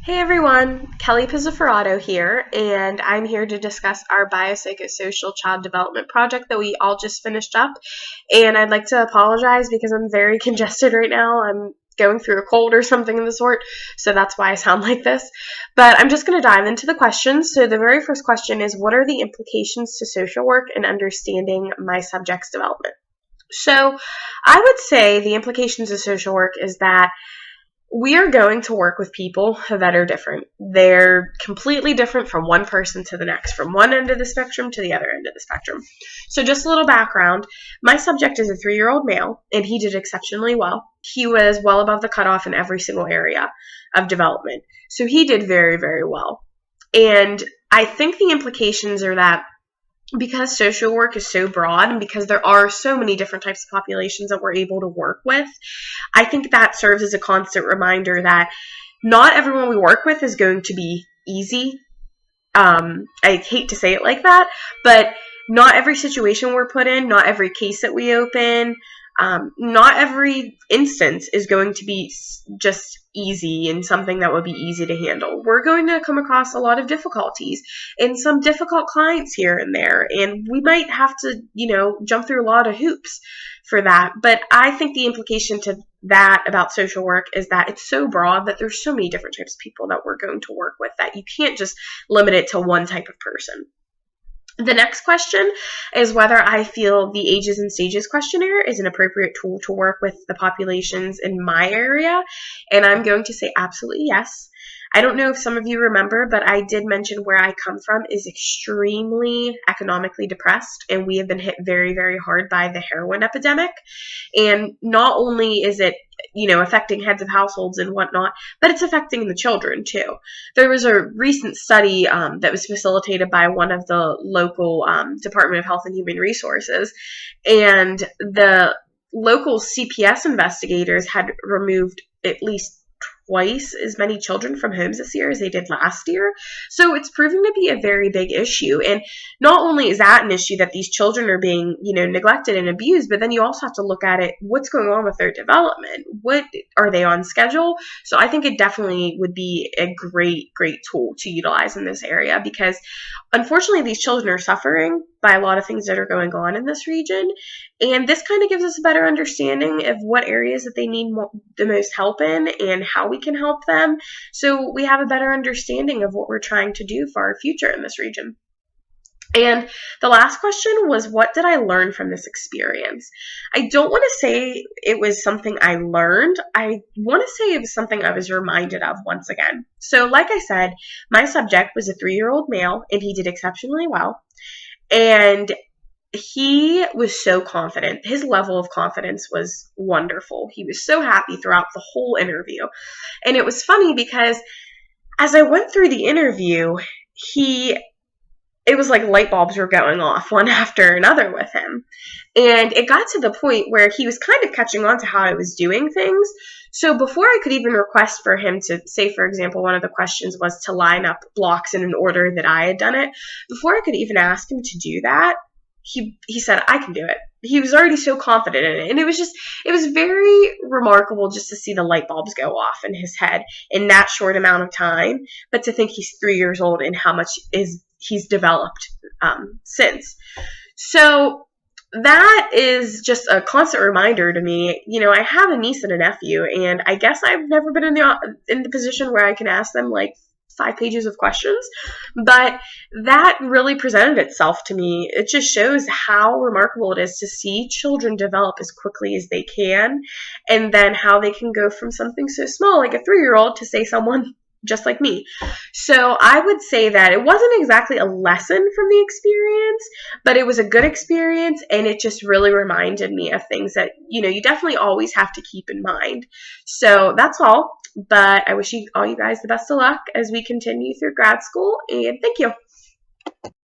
Hey everyone, Kelly Pizziforato here, and I'm here to discuss our biopsychosocial child development project that we all just finished up. And I'd like to apologize because I'm very congested right now. I'm going through a cold or something of the sort, so that's why I sound like this. But I'm just going to dive into the questions. So the very first question is, what are the implications to social work in understanding my subject's development? So I would say the implications of social work is that we are going to work with people that are different. They're completely different from one person to the next, from one end of the spectrum to the other end of the spectrum. So just a little background. My subject is a 3-year-old male, and he did exceptionally well. He was well above the cutoff in every single area of development. So he did very, very well. And I think the implications are that because social work is so broad and because there are so many different types of populations that we're able to work with, I think that serves as a constant reminder that not everyone we work with is going to be easy. I hate to say it like that, but not every situation we're put in, not every case that we open, not every instance is going to be just easy and something that would be easy to handle. We're going to come across a lot of difficulties and some difficult clients here and there, and we might have to, jump through a lot of hoops for that. But I think the implication to that about social work is that it's so broad that there's so many different types of people that we're going to work with that you can't just limit it to one type of person. The next question is whether I feel the Ages and Stages questionnaire is an appropriate tool to work with the populations in my area, and I'm going to say absolutely yes. I don't know if some of you remember, but I did mention where I come from is extremely economically depressed, and we have been hit very, very hard by the heroin epidemic. And not only is it, affecting heads of households and whatnot, but it's affecting the children too. There was a recent study that was facilitated by one of the local Department of Health and Human Resources, and the local CPS investigators had removed at least twice as many children from homes this year as they did last year. So it's proving to be a very big issue. And not only is that an issue that these children are being, neglected and abused, but then you also have to look at it, what's going on with their development? What are they on schedule? So I think it definitely would be a great, great tool to utilize in this area because unfortunately these children are suffering by a lot of things that are going on in this region. And this kind of gives us a better understanding of what areas that they need the most help in and how we can help them. So we have a better understanding of what we're trying to do for our future in this region. And the last question was, what did I learn from this experience? I don't want to say it was something I learned. I want to say it was something I was reminded of once again. So like I said, my subject was a 3-year-old male, and he did exceptionally well. And he was so confident. His level of confidence was wonderful. He was so happy throughout the whole interview. And it was funny because as I went through the interview, it was like light bulbs were going off one after another with him. And it got to the point where he was kind of catching on to how I was doing things. So before I could even request for him to say, for example, one of the questions was to line up blocks in an order that I had done it. Before I could even ask him to do that, he said, I can do it. He was already so confident in it. And it was very remarkable just to see the light bulbs go off in his head in that short amount of time. But to think he's 3 years old and how much he's developed since. So that is just a constant reminder to me. I have a niece and a nephew, and I guess I've never been in the position where I can ask them like 5 pages of questions, but that really presented itself to me. It just shows how remarkable it is to see children develop as quickly as they can, and then how they can go from something so small like a 3-year-old to say someone just like me. So I would say that it wasn't exactly a lesson from the experience, but it was a good experience, and it just really reminded me of things that, you definitely always have to keep in mind. So that's all, but I wish all you guys the best of luck as we continue through grad school, and thank you.